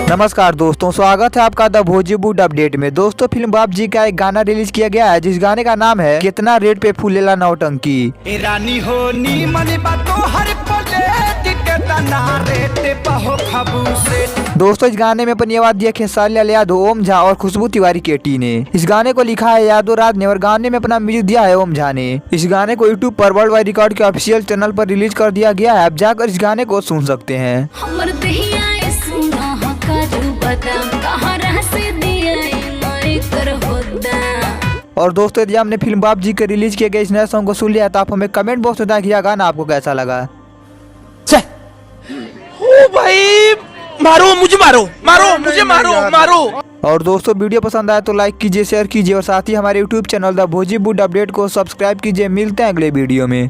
नमस्कार दोस्तों, स्वागत है आपका द भोजीवुड अपडेट में। दोस्तों, फिल्म बाप जी का एक गाना रिलीज किया गया है, जिस गाने का नाम है कितना रेट पे फूलेला नौटंकी। रानी हो नी मनी बातों हर पले कितना रेट पहो खबू से। दोस्तों, इस गाने में अपनी आवाज दिया खेसारी लाल यादव, ओम झा और खुशबू तिवारी केटी ने। इस गाने को लिखा है यादव राज ने और गाने में अपना म्यूजिक दिया है ओम झा ने। इस गाने को यूट्यूब पर वर्ल्ड वाइड रिकॉर्ड के ऑफिशियल चैनल पर रिलीज कर दिया गया है। आप जाकर इस गाने को सुन सकते हैं। और दोस्तों, यदि आपने फिल्म बाप जी के रिलीज किए गए इस नए सॉन्ग को सुन लिया तो आप हमें कमेंट बॉक्स में बताइए गाना आपको कैसा लगा। ओ भाई, मारो मुझे, मारो मुझे, मारो। और दोस्तों, वीडियो पसंद आए तो लाइक कीजिए, शेयर कीजिए और साथ ही हमारे यूट्यूब चैनल द भोजीवुड अपडेट को सब्सक्राइब कीजिए। मिलते हैं अगले वीडियो में।